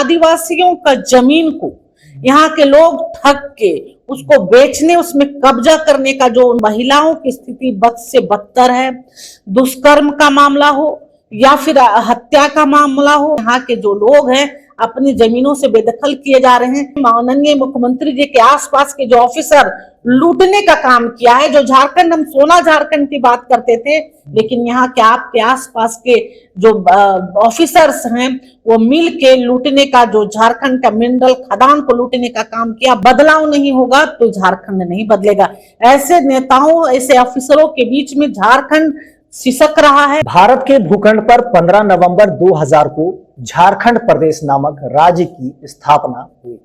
आदिवासियों का जमीन को यहाँ के लोग ठग के उसको बेचने, उसमें कब्जा करने का जो महिलाओं की स्थिति बद से बदतर है। दुष्कर्म का मामला हो या फिर हत्या का मामला हो, यहाँ के जो लोग हैं अपनी जमीनों से बेदखल किए जा रहे हैं। माननीय मुख्यमंत्री जी के आसपास के जो ऑफिसर लूटने का काम किया है, जो झारखंड, हम सोना झारखंड की बात करते थे, लेकिन यहाँ के आपके आसपास के जो ऑफिसर्स हैं वो मिल के लूटने का, जो झारखंड का मिनरल खदान को लूटने का काम किया। बदलाव नहीं होगा तो झारखंड नहीं बदलेगा। ऐसे नेताओं, ऐसे ऑफिसरों के बीच में झारखंड सिसक रहा है। भारत के भूखंड पर 15 नवंबर 2000 को झारखंड प्रदेश नामक राज्य की स्थापना हुई।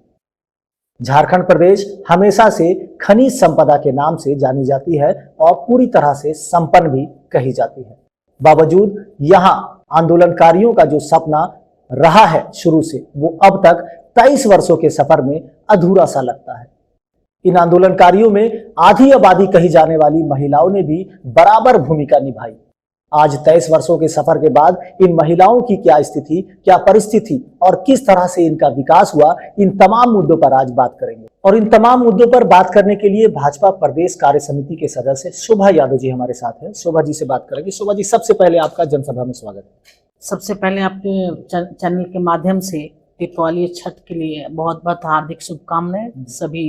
झारखंड प्रदेश हमेशा से खनिज संपदा के नाम से जानी जाती है और पूरी तरह से संपन्न भी कही जाती है। बावजूद यहाँ आंदोलनकारियों का जो सपना रहा है शुरू से, वो अब तक 23 वर्षों के सफर में अधूरा सा लगता है। इन आंदोलनकारियों में आधी आबादी कही जाने वाली महिलाओं ने भी बराबर भूमिका निभाई। आज 23 वर्षों के सफर के बाद इन महिलाओं की क्या स्थिति, क्या परिस्थिति और किस तरह से इनका विकास हुआ, इन तमाम मुद्दों पर आज बात करेंगे। और इन तमाम मुद्दों पर बात करने के लिए भाजपा प्रदेश कार्य समिति के सदस्य शोभा यादव जी हमारे साथ हैं। शोभा जी से बात करेंगे। शोभा जी, सबसे पहले आपका जनसभा में स्वागत है। सबसे पहले आपके चैनल के माध्यम से दीपावली छठ के लिए बहुत बहुत हार्दिक शुभकामनाएं सभी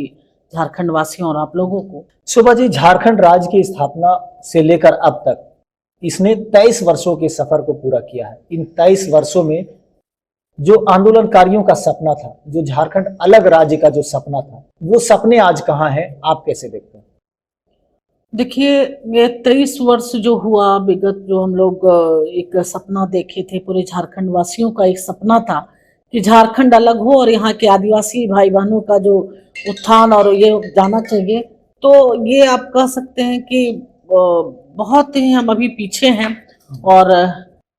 झारखंड वासियों और आप लोगों को। शोभा जी, झारखंड राज्य की स्थापना से लेकर अब तक इसने 23 वर्षों के सफर को पूरा किया है। इन 23 वर्षों में जो आंदोलनकारियों का सपना था, जो झारखंड अलग राज्य का जो सपना था, वो सपने आज कहाँ हैं, आप कैसे देखते हैं? देखिए, ये 23 वर्ष जो हुआ विगत, जो हम लोग एक सपना देखे थे, पूरे झारखंड वासियों का एक सपना था कि झारखंड अलग हो और यहाँ के आदिवासी भाई बहनों का जो उत्थान और ये जाना चाहिए। तो ये आप कह सकते हैं कि बहुत ही हम अभी पीछे हैं। और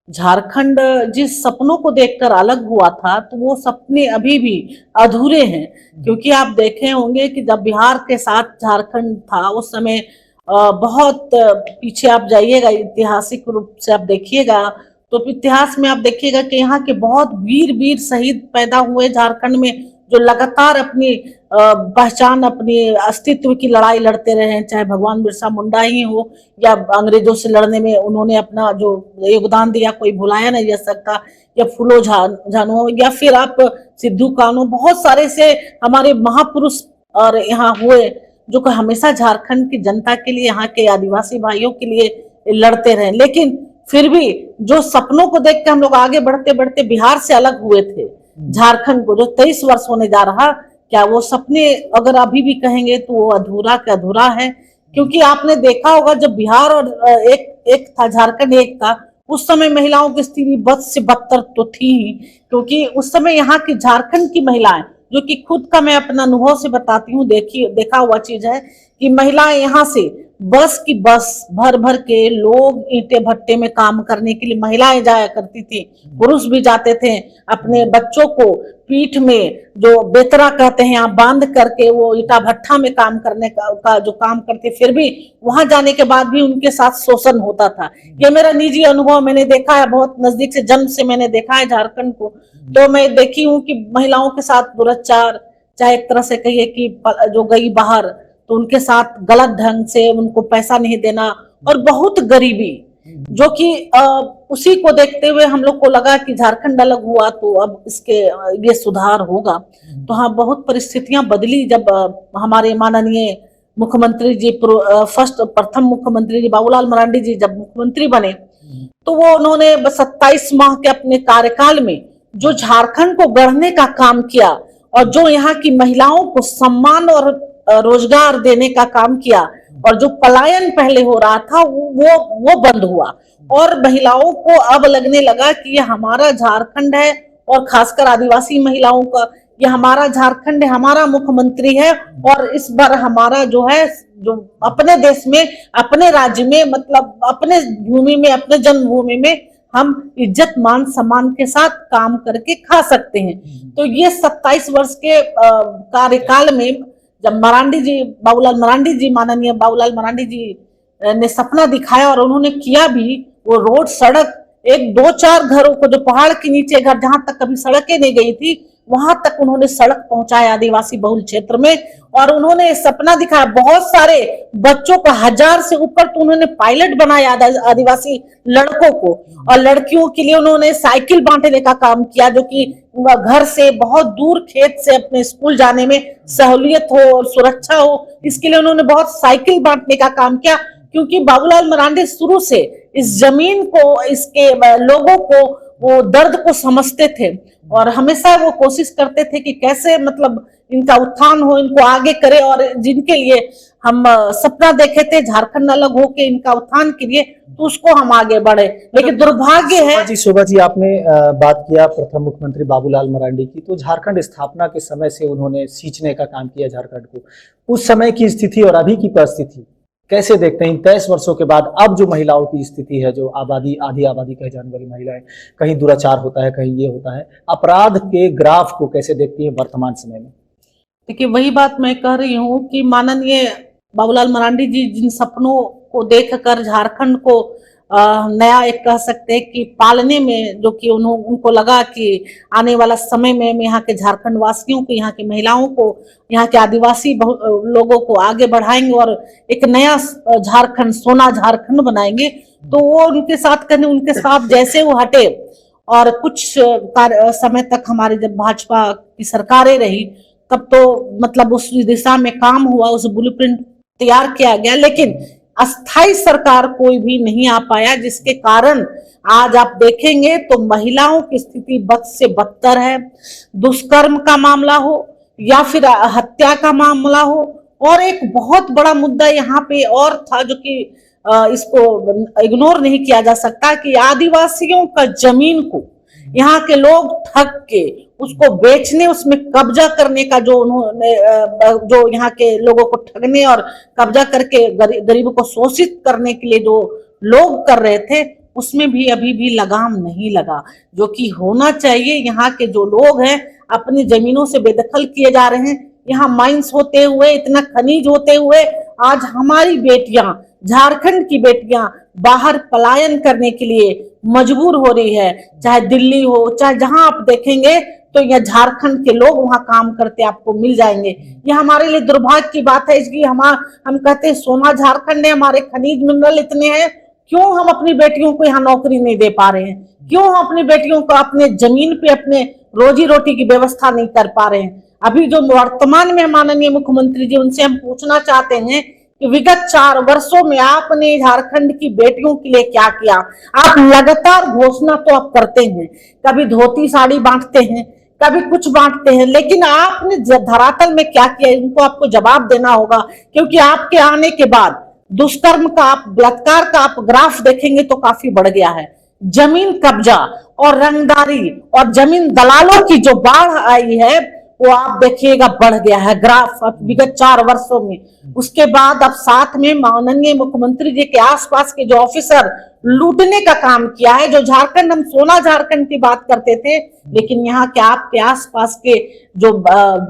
झारखंड जिस सपनों को देखकर अलग हुआ था, तो वो सपने अभी भी अधूरे हैं। क्योंकि आप देखे होंगे कि जब बिहार के साथ झारखंड था, उस समय बहुत पीछे आप जाइएगा, ऐतिहासिक रूप से आप देखिएगा तो इतिहास में आप देखिएगा कि यहाँ के बहुत वीर शहीद पैदा हुए झारखंड में, जो लगातार अपनी पहचान, अपनी अस्तित्व की लड़ाई लड़ते रहे हैं। चाहे भगवान बिरसा मुंडा ही हो या अंग्रेजों से लड़ने में उन्होंने अपना जो योगदान दिया, कोई भुलाया नहीं जा सकता, या फूलो झानो या फिर आप सिद्धू कान्हू, बहुत सारे से हमारे महापुरुष और यहाँ हुए जो हमेशा झारखंड की जनता के लिए, यहाँ के आदिवासी भाइयों के लिए लड़ते रहे। लेकिन फिर भी जो सपनों को देख के हम लोग आगे बढ़ते बढ़ते बिहार से अलग हुए थे, झारखंड को जो 23 वर्ष होने जा रहा, क्या वो सपने अगर अभी भी कहेंगे तो वो अधूरा का अधूरा है। क्योंकि आपने देखा होगा जब बिहार और एक था, झारखंड एक था, उस समय महिलाओं की स्थिति बद से बदतर तो थी ही। क्योंकि उस समय यहाँ की झारखंड की महिलाएं, जो कि खुद का मैं अपना अनुभव से बताती हूँ, देखा हुआ चीज है कि महिलाएं यहाँ से बस की बस भर भर के लोग ईंटे भट्टे में काम करने के लिए महिलाएं जाया करती थी, पुरुष भी जाते थे। अपने बच्चों को पीठ में जो बेतरा कहते हैं आप बांध करके वो ईटा भट्टा में काम करने का जो काम करते, फिर भी वहां जाने के बाद भी उनके साथ शोषण होता था। ये मेरा निजी अनुभव, मैंने देखा है, बहुत नजदीक से, जन्म से मैंने देखा है झारखंड को। तो मैं देखी हूँ कि महिलाओं के साथ दुराचार, चाहे एक तरह से कहिए कि जो गई बाहर तो उनके साथ गलत ढंग से उनको पैसा नहीं देना और बहुत गरीबी, जो कि उसी को देखते हुए हम लोग को लगा कि झारखंड अलग हुआ तो अब इसके ये सुधार होगा। तो हाँ, बहुत परिस्थितियां बदली जब हमारे माननीय मुख्यमंत्री जी, प्रथम मुख्यमंत्री जी बाबूलाल मरांडी जी जब मुख्यमंत्री बने, तो वो उन्होंने 27 माह के अपने कार्यकाल में जो झारखंड को गढ़ने का काम किया और जो यहाँ की महिलाओं को सम्मान और रोजगार देने का काम किया, और जो पलायन पहले हो रहा था वो बंद हुआ और महिलाओं को अब लगने लगा कि ये हमारा झारखंड है, और खासकर आदिवासी महिलाओं का ये हमारा झारखंड है, हमारा मुख्यमंत्री है। और इस बार हमारा जो है, जो अपने देश में, अपने राज्य में, मतलब अपने भूमि में, अपने जन्मभूमि में हम इज्जत मान सम्मान के साथ काम करके खा सकते हैं। तो ये 27 वर्ष के कार्यकाल में जब मरांडी जी, माननीय बाबूलाल मरांडी जी ने सपना दिखाया और उन्होंने किया भी, वो रोड, सड़क, एक 2-4 घरों को, जो पहाड़ के नीचे घर जहां तक कभी सड़कें नहीं गई थी, वहां तक उन्होंने सड़क पहुंचाया आदिवासी बहुल क्षेत्र में, और उन्होंने सपना दिखाया। बहुत सारे बच्चों को, 1000 से ऊपर तो उन्होंने पायलट बनाया आदिवासी लड़कों को, और लड़कियों के लिए उन्होंने साइकिल बांटने का काम किया, जो कि घर से बहुत दूर खेत से अपने स्कूल जाने में सहूलियत हो और सुरक्षा हो, इसके लिए उन्होंने बहुत साइकिल बांटने का काम किया। क्योंकि बाबूलाल मरांडी शुरू से इस जमीन को, इसके लोगों को, वो दर्द को समझते थे, और हमेशा वो कोशिश करते थे कि कैसे मतलब इनका उत्थान हो, इनको आगे करे, और जिनके लिए हम सपना देखे थे झारखंड अलग होके इनका उत्थान के लिए, तो उसको हम आगे बढ़े। लेकिन दुर्भाग्य है। शोभा जी, आपने बात किया प्रथम मुख्यमंत्री बाबूलाल मरांडी की, तो झारखंड स्थापना के समय से उन्होंने सींचने का काम किया झारखंड को। उस समय की स्थिति और अभी की परिस्थिति कैसे देखते हैं? 23 वर्षों के बाद अब जो महिलाओं की स्थिति है, जो आबादी, आधी आबादी कहे जाने वाली महिलाएं, कहीं दुराचार होता है, कहीं ये होता है, अपराध के ग्राफ को कैसे देखती है वर्तमान समय में? देखिए, वही बात मैं कह रही हूँ कि माननीय बाबूलाल मरांडी जी जिन सपनों को देखकर झारखंड को नया एक कह सकते हैं कि पालने में, जो कि उनको लगा कि आने वाला समय में यहाँ के झारखंड वासियों को, यहाँ की महिलाओं को, यहाँ के आदिवासी लोगों को आगे बढ़ाएंगे और एक नया झारखंड, सोना झारखंड बनाएंगे, तो वो उनके साथ करने, उनके साथ जैसे वो हटे, और कुछ समय तक हमारी जब भाजपा की सरकारें रही, तब तो मतलब उस दिशा में काम हुआ, उस ब्लूप्रिंट तैयार किया गया, लेकिन अस्थाई सरकार कोई भी नहीं आ पाया, जिसके कारण आज आप देखेंगे तो महिलाओं की स्थिति बद से बदतर है। दुष्कर्म का मामला हो या फिर हत्या का मामला हो, और एक बहुत बड़ा मुद्दा यहाँ पे और था, जो कि इसको इग्नोर नहीं किया जा सकता, कि आदिवासियों का जमीन को यहाँ के लोग ठग के उसको बेचने, उसमें कब्जा करने का जो उन्होंने, जो यहाँ के लोगों को ठगने और कब्जा करके गरीबों को शोषित करने के लिए जो लोग कर रहे थे, उसमें भी अभी भी लगाम नहीं लगा, जो कि होना चाहिए। यहाँ के जो लोग हैं अपनी जमीनों से बेदखल किए जा रहे हैं। यहाँ माइंस होते हुए, इतना खनिज होते हुए, आज हमारी बेटियां, झारखंड की बेटियां बाहर पलायन करने के लिए मजबूर हो रही है, चाहे दिल्ली हो, चाहे जहां आप देखेंगे तो यह झारखंड के लोग वहां काम करते आपको मिल जाएंगे। ये हमारे लिए दुर्भाग्य की बात है, इसकी हम कहते हैं सोना झारखंड है, हमारे खनिज मिनरल इतने हैं, क्यों हम अपनी बेटियों को यहाँ नौकरी नहीं दे पा रहे हैं? क्यों हम अपनी बेटियों को अपने जमीन पे अपने रोजी रोटी की व्यवस्था नहीं कर पा रहे हैं? अभी जो वर्तमान में माननीय मुख्यमंत्री जी, उनसे हम पूछना चाहते हैं कि विगत 4 वर्षों में आपने झारखंड की बेटियों के लिए क्या किया? आप लगातार घोषणा तो आप करते हैं, कभी धोती साड़ी बांटते हैं, कभी कुछ बांटते हैं, लेकिन आपने धरातल में क्या किया, इनको आपको जवाब देना होगा। क्योंकि आपके आने के बाद दुष्कर्म का, आप बलात्कार का आप ग्राफ देखेंगे तो काफी बढ़ गया है। जमीन कब्जा और रंगदारी और जमीन दलालों की जो बाढ़ आई है, वो आप देखिएगा बढ़ गया है ग्राफ अब विगत 4 वर्षों में। उसके बाद अब साथ में माननीय मुख्यमंत्री जी के आसपास के जो ऑफिसर लूटने का काम किया है, जो झारखंड, हम सोना झारखंड की बात करते थे, लेकिन यहाँ के आपके आसपास के जो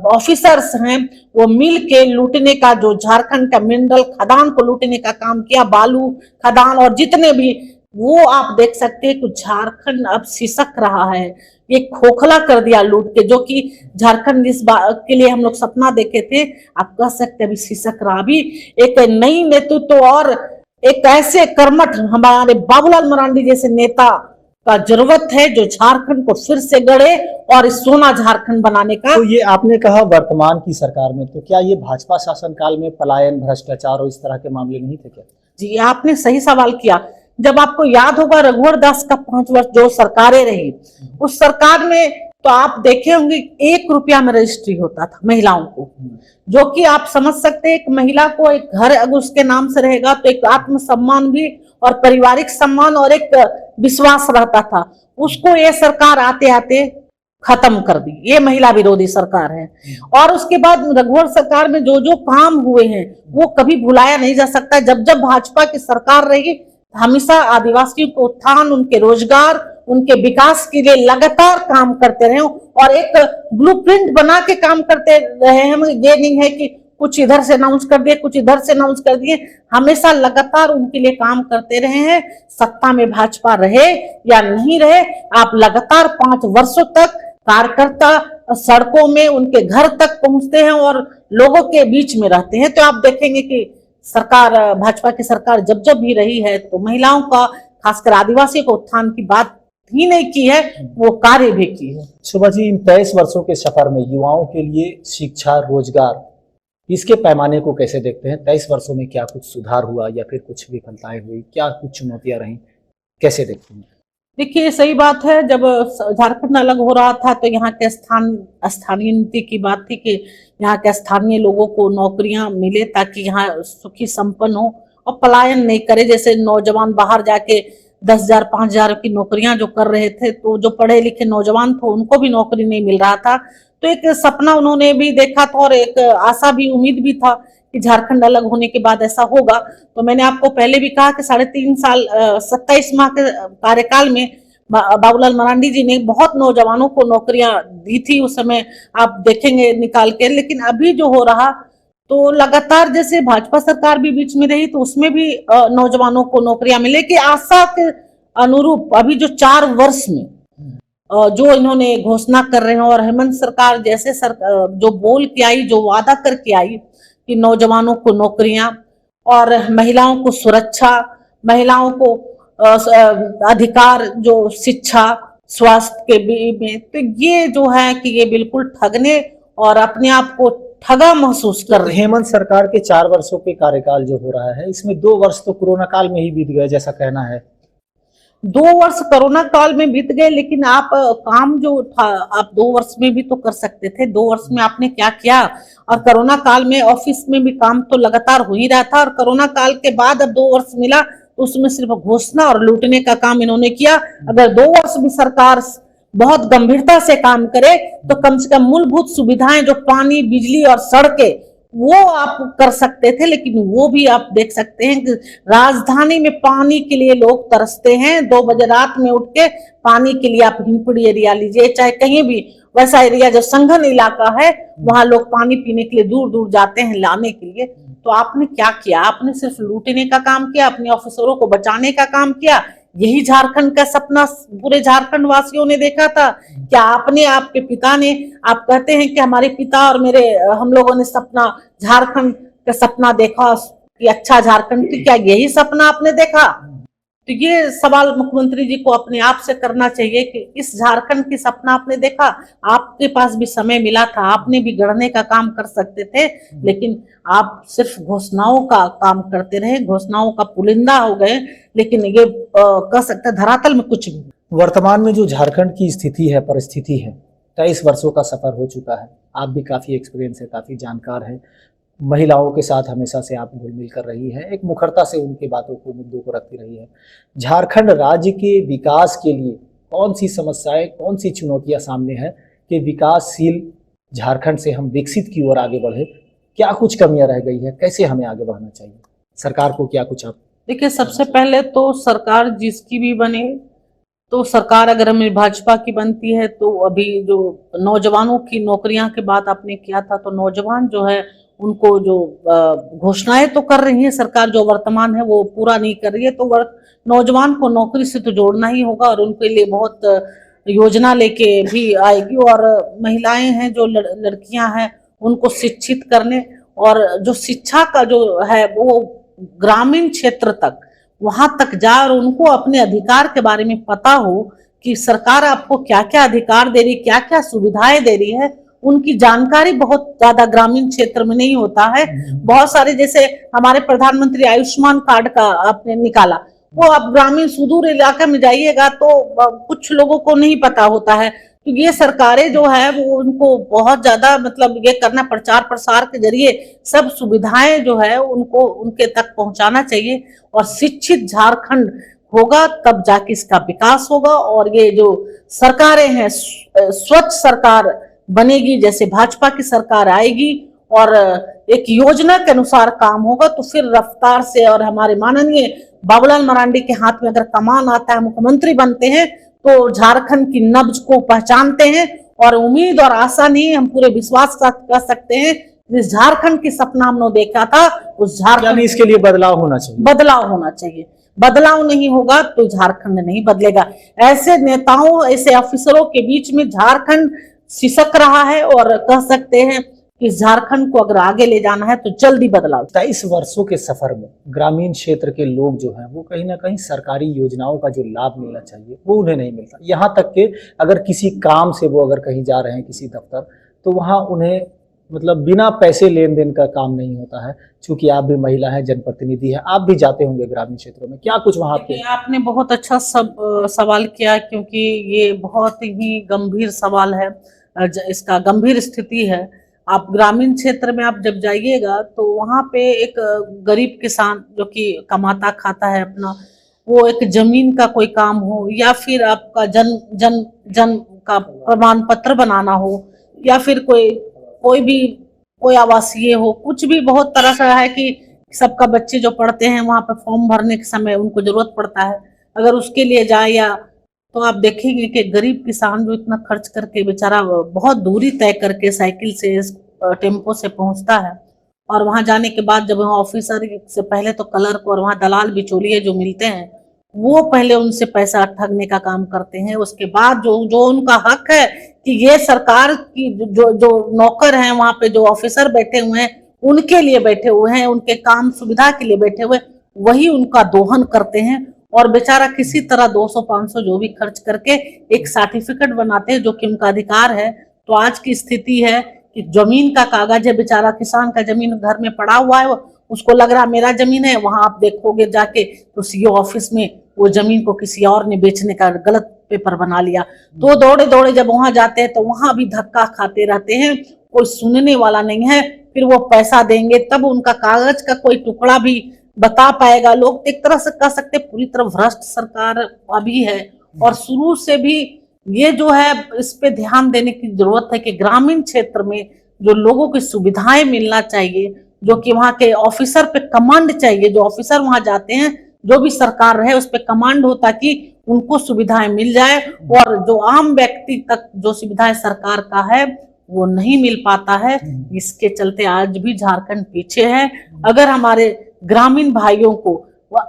ऑफिसर्स हैं, वो मिल के लूटने का, जो झारखंड का मिनरल खदान को लूटने का काम किया, बालू खदान और जितने भी, वो आप देख सकते हैं कि झारखंड अब सिसक रहा है। ये खोखला कर दिया लूट के, जो कि झारखंड इस बात के लिए हम लोग सपना देखे थे, आप कह सकते हैं अभी सिसक रहा। अभी एक नई नेतृत्व और एक ऐसे कर्मठ हमारे बाबूलाल मरांडी जैसे नेता का जरूरत है, जो झारखंड को फिर से गढ़े और इस सोना झारखंड बनाने का। तो ये आपने कहा वर्तमान की सरकार में, तो क्या ये भाजपा शासनकाल में पलायन, भ्रष्टाचार और इस तरह के मामले नहीं थे क्या? जी, आपने सही सवाल किया। जब आपको याद होगा रघुवर दास का 5 वर्ष जो सरकारें रही, उस सरकार में तो आप देखे होंगे 1 रुपया में रजिस्ट्री होता था महिलाओं को, जो कि आप समझ सकते हैं एक महिला को एक घर अगर उसके नाम से रहेगा तो एक आत्मसम्मान भी और पारिवारिक सम्मान और एक विश्वास रहता था। उसको ये सरकार आते आते खत्म कर दी। ये महिला विरोधी सरकार है। और उसके बाद रघुवर सरकार में जो जो काम हुए हैं वो कभी भुलाया नहीं जा सकता। जब जब भाजपा की सरकार रहेगी, हमेशा आदिवासियों को उत्थान, उनके रोजगार, उनके विकास के लिए लगातार काम करते रहे और एक ब्लूप्रिंट बना के काम करते रहे हैं। ये नहीं है कि कुछ इधर से अनाउंस कर दिए, कुछ इधर से अनाउंस कर दिए, हमेशा लगातार उनके लिए काम करते रहे हैं। सत्ता में भाजपा रहे या नहीं रहे, आप लगातार 5 वर्षों तक कार्यकर्ता सड़कों में उनके घर तक पहुंचते हैं और लोगों के बीच में रहते हैं। तो आप देखेंगे कि सरकार, भाजपा की सरकार जब जब भी रही है तो महिलाओं का, खासकर आदिवासी को उत्थान की बात ही नहीं की है, वो कार्य भी की है। शोभा जी, इन 23 वर्षों के सफर में युवाओं के लिए शिक्षा, रोजगार, इसके पैमाने को कैसे देखते हैं? 23 वर्षों में क्या कुछ सुधार हुआ या फिर कुछ विफलताएं हुई, क्या कुछ चुनौतियां रही, कैसे देखते हैं? देखिए, सही बात है, जब झारखंड अलग हो रहा था तो यहाँ के स्थानीय नीति की बात थी कि यहाँ के स्थानीय लोगों को नौकरियां मिले ताकि यहाँ सुखी संपन्न हो और पलायन नहीं करे। जैसे नौजवान बाहर जाके 10,000 5,000 की नौकरियां जो कर रहे थे, तो जो पढ़े लिखे नौजवान थे उनको भी नौकरी नहीं मिल रहा था। तो एक सपना उन्होंने भी देखा था और एक आशा भी, उम्मीद भी था कि झारखंड अलग होने के बाद ऐसा होगा। तो मैंने आपको पहले भी कहा कि 3.5 साल 27 माह के कार्यकाल में बाबूलाल मरांडी जी ने बहुत नौजवानों को नौकरियां दी थी। उस समय आप देखेंगे निकाल के। लेकिन अभी जो हो रहा, तो लगातार जैसे भाजपा सरकार भी बीच में रही तो उसमें भी नौजवानों को नौकरियां मिले कि आशा के अनुरूप अभी जो 4 वर्ष में जो इन्होंने घोषणा कर रहे हैं, और हेमंत सरकार जैसे जो बोल के आई, जो वादा करके आई कि नौजवानों को नौकरियां और महिलाओं को सुरक्षा, महिलाओं को अधिकार, जो शिक्षा, स्वास्थ्य के में, तो ये जो है कि ये बिल्कुल ठगने और अपने आप को ठगा महसूस कर रहे हैं। हेमंत सरकार के 4 वर्षों के कार्यकाल जो हो रहा है, इसमें 2 वर्ष तो कोरोना काल में ही बीत गए जैसा कहना है। 2 वर्ष कोरोना काल में बीत गए, लेकिन आप काम जो था आप 2 वर्ष में भी तो कर सकते थे। 2 वर्ष में आपने क्या किया? और कोरोना काल में ऑफिस में भी काम तो लगातार हो ही रहा था, और कोरोना काल के बाद अब 2 वर्ष मिला तो उसमें सिर्फ घोषणा और लूटने का काम इन्होंने किया। अगर 2 वर्ष भी सरकार बहुत गंभीरता से काम करे तो कम से कम मूलभूत सुविधाएं, जो पानी, बिजली और सड़कें, वो आप कर सकते थे। लेकिन वो भी आप देख सकते हैं कि राजधानी में पानी के लिए लोग तरसते हैं। 2 बजे रात में उठ के पानी के लिए आप हिमपुरी एरिया लीजिए, चाहे कहीं भी वैसा एरिया जो संघन इलाका है, वहां लोग पानी पीने के लिए दूर दूर जाते हैं लाने के लिए। तो आपने क्या किया? आपने सिर्फ लूटने का काम किया, अपने ऑफिसरों को बचाने का काम किया। यही झारखंड का सपना पूरे झारखंड वासियों ने देखा था। क्या आपने, आपके पिता ने, आप कहते हैं कि हमारे पिता और हम लोगों ने सपना, झारखंड का सपना देखा कि अच्छा झारखंड, तो क्या यही सपना आपने देखा? तो ये सवाल मुख्यमंत्री जी को अपने आप से करना चाहिए कि इस झारखंड की सपना आपने देखा? आपके पास भी समय मिला था, आपने भी गढ़ने का काम कर सकते थे, लेकिन आप सिर्फ घोषणाओं का काम करते रहे, घोषणाओं का पुलिंदा हो गए। लेकिन ये कह सकते धरातल में कुछ भी। वर्तमान में जो झारखंड की स्थिति है, परिस्थिति है, 23 वर्षों का सफर हो चुका है। आप भी काफी एक्सपीरियंस है, काफी जानकार है। महिलाओं के साथ हमेशा से आप घुल मिल कर रही है, एक मुखरता से उनकी बातों को, मुद्दों को रखती रही है। झारखंड राज्य के विकास के लिए कौन सी समस्याएं, कौन सी चुनौतियां सामने है कि विकासशील झारखंड से हम विकसित की ओर आगे बढ़े? क्या कुछ कमियां रह गई है? कैसे हमें आगे बढ़ना चाहिए? सरकार को क्या कुछ आप? देखिए, सबसे पहले तो सरकार जिसकी भी बने, तो सरकार अगर हमें भाजपा की बनती है तो अभी जो नौजवानों की नौकरियां की बात आपने किया था, तो नौजवान जो है उनको जो घोषणाएं तो कर रही है सरकार, जो वर्तमान है वो पूरा नहीं कर रही है। तो नौजवान को नौकरी से तो जोड़ना ही होगा और उनके लिए बहुत योजना लेके भी आएगी। और महिलाएं हैं, जो लड़कियां हैं, उनको शिक्षित करने, और जो शिक्षा का जो है वो ग्रामीण क्षेत्र तक, वहां तक जाए और उनको अपने अधिकार के बारे में पता हो कि सरकार आपको क्या क्या अधिकार दे रही, क्या क्या सुविधाएं दे रही है। उनकी जानकारी बहुत ज्यादा ग्रामीण क्षेत्र में नहीं होता है। बहुत सारे, जैसे हमारे प्रधानमंत्री आयुष्मान कार्ड का आपने निकाला, वो आप ग्रामीण सुदूर इलाके में जाइएगा तो कुछ लोगों को नहीं पता होता है। तो ये सरकारें जो है वो उनको बहुत ज्यादा मतलब ये करना, प्रचार प्रसार के जरिए सब सुविधाएं जो है उनको उनके तक पहुंचाना चाहिए। और शिक्षित झारखंड होगा तब जाके इसका विकास होगा। और ये जो सरकारें हैं, स्वच्छ सरकार बनेगी, जैसे भाजपा की सरकार आएगी और एक योजना के अनुसार काम होगा, तो फिर रफ्तार से, और हमारे माननीय बाबूलाल मरांडी के हाथ में अगर कमान आता है, मुख्यमंत्री बनते हैं, तो झारखंड की नब्ज को पहचानते हैं। और उम्मीद और आशा नहीं, हम पूरे विश्वास के साथ कह सकते हैं, जिस झारखंड की सपना हमने देखा था, उस झारखंड, इसके लिए बदलाव होना चाहिए। बदलाव होना चाहिए। बदलाव नहीं होगा तो झारखंड नहीं बदलेगा। ऐसे नेताओं, ऐसे अफसरों के बीच में झारखंड सिसक रहा है और कह सकते हैं कि झारखंड को अगर आगे ले जाना है तो जल्दी बदलाव। 23 वर्षों के सफर में ग्रामीण क्षेत्र के लोग जो हैं वो कहीं ना कहीं सरकारी योजनाओं का जो लाभ मिलना चाहिए वो उन्हें नहीं मिलता। यहाँ तक कि अगर किसी काम से वो अगर कहीं जा रहे हैं किसी दफ्तर, तो वहाँ उन्हें मतलब बिना पैसे लेन देन का काम नहीं होता है। चूंकि आप भी महिला हैं, जनप्रतिनिधि हैं, आप भी जाते होंगे ग्रामीण क्षेत्रों में, क्या कुछ वहाँ पे? आपने बहुत अच्छा सवाल किया, क्योंकि ये बहुत ही गंभीर सवाल है। इसका गंभीर स्थिति है। आप ग्रामीण क्षेत्र में आप जब जाइएगा तो वहाँ पे एक गरीब किसान जो कि कमाता खाता है अपना, वो एक जमीन का कोई काम हो या फिर आपका जन का प्रमाण पत्र बनाना हो या फिर कोई आवासीय हो, कुछ भी बहुत तरह का है कि सबका बच्चे जो पढ़ते हैं वहां पे फॉर्म भरने के समय उनको जरूरत पड़ता है। अगर उसके लिए जाए या तो आप देखेंगे कि गरीब किसान जो इतना खर्च करके बेचारा बहुत दूरी तय करके साइकिल से टेम्पो से पहुंचता है, और वहां जाने के बाद जब वहां ऑफिसर से पहले तो क्लर्क और वहां दलाल बिचौलिए जो मिलते हैं वो पहले उनसे पैसा ठगने का काम करते हैं। उसके बाद जो उनका हक है कि ये सरकार की जो नौकर हैं वहां पे जो ऑफिसर बैठे हुए हैं उनके लिए बैठे हुए हैं, उनके काम सुविधा के लिए बैठे हुए, वही उनका दोहन करते हैं और बेचारा किसी तरह 200-500 जो भी खर्च करके एक सर्टिफिकेट बनाते हैं जो कि उनका अधिकार है। तो आज की स्थिति है कि जमीन का कागज है, बेचारा किसान का जमीन घर में पड़ा हुआ है, उसको लग रहा मेरा जमीन है। वहां आप देखोगे जाके तो सीओ ऑफिस में वो जमीन को किसी और ने बेचने का गलत पेपर बना लिया। तो दौड़े दौड़े जब वहां जाते हैं तो वहां भी धक्का खाते रहते हैं, कोई सुनने वाला नहीं है। फिर वो पैसा देंगे तब उनका कागज का कोई टुकड़ा भी बता पाएगा। लोग एक तरह से कह सकते पूरी तरह भ्रष्ट सरकार अभी है। और शुरू से भी ये जो है इस पे ध्यान देने की जरूरत है कि ग्रामीण क्षेत्र में जो लोगों की सुविधाएं मिलना चाहिए, जो कि वहां के ऑफिसर पे कमांड चाहिए, जो ऑफिसर वहां जाते हैं जो भी सरकार रहे उस पे कमांड हो ताकि उनको सुविधाएं मिल जाए। और जो आम व्यक्ति तक जो सुविधाएं सरकार का है वो नहीं मिल पाता है। इसके चलते आज भी झारखंड पीछे है। अगर हमारे ग्रामीण भाइयों को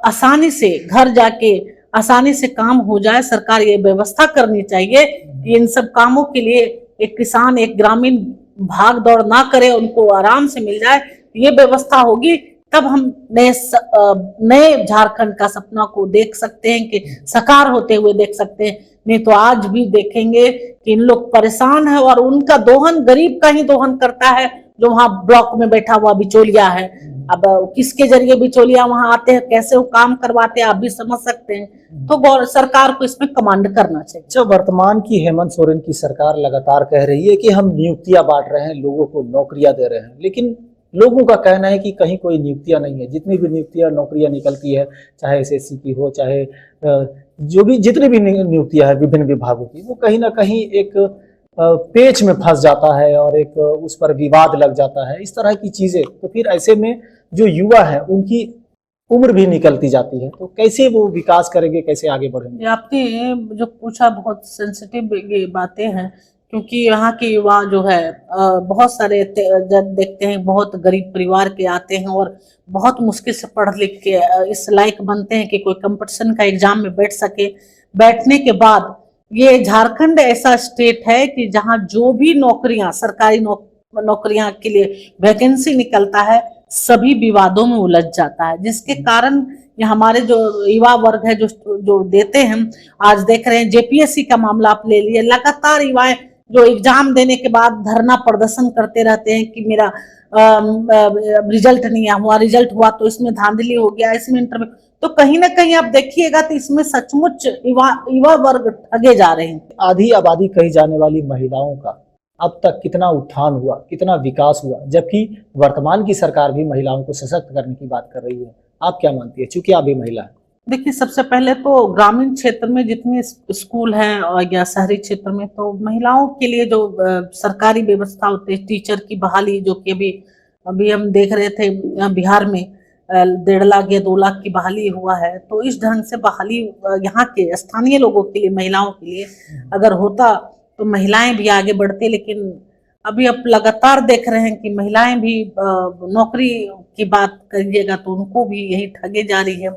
आसानी से घर जाके आसानी से काम हो जाए, सरकार ये व्यवस्था करनी चाहिए कि इन सब कामों के लिए एक किसान एक ग्रामीण भाग दौड़ ना करे, उनको आराम से मिल जाए। ये व्यवस्था होगी तब हम नए झारखंड का सपना को देख सकते हैं कि साकार होते हुए देख सकते हैं। नहीं तो आज भी देखेंगे कि इन लोग परेशान है और उनका दोहन गरीब का ही दोहन करता है जो वहां ब्लॉक में बैठा हुआ बिचौलिया है। अब किसके जरिए बिचौलिया वहां आते हैं, कैसे वो काम करवाते हैं, आप भी समझ सकते हैं। तो सरकार को इसमें कमांड करना चाहिए। जब वर्तमान की हेमंत सोरेन की सरकार लगातार कह रही है कि हम नियुक्तियां बांट रहे हैं, लोगों को नौकरियां दे रहे हैं, लेकिन लोगों का कहना है कि कहीं कोई नियुक्तियां नहीं है। जितनी भी नियुक्तियां नौकरियां निकलती है, चाहे एसएससी की हो, चाहे जो भी जितनी भी नियुक्तियां है विभिन्न विभागों की, वो कहीं ना कहीं एक पेच में फंस जाता है और एक उस पर विवाद लग जाता है, इस तरह की चीजें। तो फिर ऐसे में जो युवा है उनकी उम्र भी निकलती जाती है, तो कैसे वो विकास करेंगे, कैसे आगे बढ़ेंगे? आपने जो पूछा बहुत सेंसिटिव बातें हैं, क्योंकि यहाँ के युवा जो है बहुत सारे जब देखते हैं बहुत गरीब परिवार के आते हैं और बहुत मुश्किल से पढ़ लिख के इस लायक बनते हैं कि कोई कंपटीशन का एग्जाम में बैठ सके। बैठने के बाद ये झारखंड ऐसा स्टेट है कि जहाँ जो भी नौकरियां सरकारी नौकरियां के लिए वैकेंसी निकलता है सभी विवादों में उलझ जाता है, जिसके कारण ये हमारे जो युवा वर्ग है जो देते हैं। आज देख रहे हैं जेपीएससी का मामला आप ले लिए, लगातार युवाएं जो एग्जाम देने के बाद धरना प्रदर्शन करते रहते हैं कि मेरा रिजल्ट नहीं हुआ, रिजल्ट हुआ तो इसमें धांधली हो गया, इसमें इंटरव्यू। तो कहीं ना कहीं आप देखिएगा तो इसमें सचमुच युवा वर्ग ठगे जा रहे हैं। आधी आबादी कही जाने वाली महिलाओं का अब तक कितना उत्थान हुआ, कितना विकास हुआ, जबकि वर्तमान की सरकार भी महिलाओं को सशक्त करने की बात कर रही है। आप क्या मानती है, चूंकि आप भी महिला है? देखिए, सबसे पहले तो ग्रामीण क्षेत्र में जितने स्कूल हैं और या शहरी क्षेत्र में तो महिलाओं के लिए जो सरकारी व्यवस्था होती है, टीचर की बहाली जो कि अभी हम देख रहे थे बिहार में 1.5 लाख या 2 लाख की बहाली हुआ है। तो इस ढंग से बहाली यहाँ के स्थानीय लोगों के लिए, महिलाओं के लिए अगर होता तो महिलाएं भी आगे बढ़ते। लेकिन अभी आप लगातार देख रहे हैं कि महिलाएं भी नौकरी की बात करिएगा तो उनको भी यही ठगे जा रही है।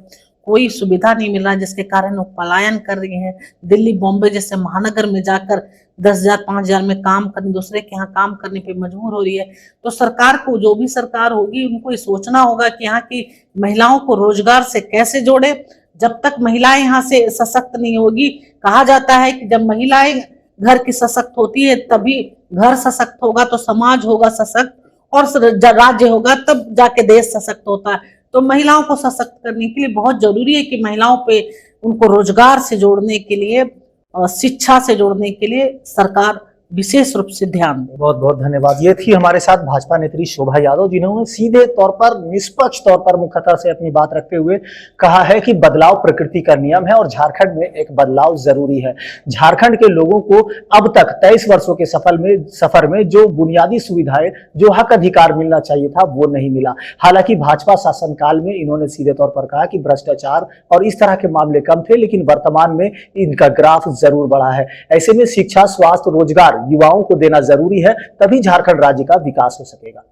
कोई सुविधा नहीं मिल रहा, जिसके कारण वो पलायन कर रही हैं। दिल्ली बॉम्बे जैसे महानगर में जाकर 10,000 5,000 में काम करने, दूसरे के यहाँ काम करने पे मजबूर हो रही है। तो सरकार को, जो भी सरकार होगी, उनको ये सोचना होगा कि यहाँ की महिलाओं को रोजगार से कैसे जोड़े। जब तक महिलाएं यहाँ से सशक्त नहीं होगी, कहा जाता है कि जब महिलाएं घर की सशक्त होती है तभी घर सशक्त होगा तो समाज होगा सशक्त, और राज्य होगा तब जाके देश सशक्त होता है। तो महिलाओं को सशक्त करने के लिए बहुत जरूरी है कि महिलाओं पे, उनको रोजगार से जोड़ने के लिए और शिक्षा से जोड़ने के लिए सरकार विशेष रूप से ध्यान दे। बहुत बहुत धन्यवाद। ये थी हमारे साथ भाजपा नेत्री शोभा यादव, जिन्होंने सीधे तौर पर, निष्पक्ष तौर पर मुखतर से अपनी बात रखते हुए कहा है कि बदलाव प्रकृति का नियम है और झारखंड में एक बदलाव जरूरी है। झारखंड के लोगों को अब तक 23 वर्षों के सफर में जो बुनियादी सुविधाएं, जो हक अधिकार मिलना चाहिए था, वो नहीं मिला। हालांकि भाजपा शासनकाल में इन्होंने सीधे तौर पर कहा कि भ्रष्टाचार और इस तरह के मामले कम थे, लेकिन वर्तमान में इनका ग्राफ जरूर बढ़ा है। ऐसे में शिक्षा, स्वास्थ्य, रोजगार युवाओं को देना जरूरी है, तभी झारखंड राज्य का विकास हो सकेगा।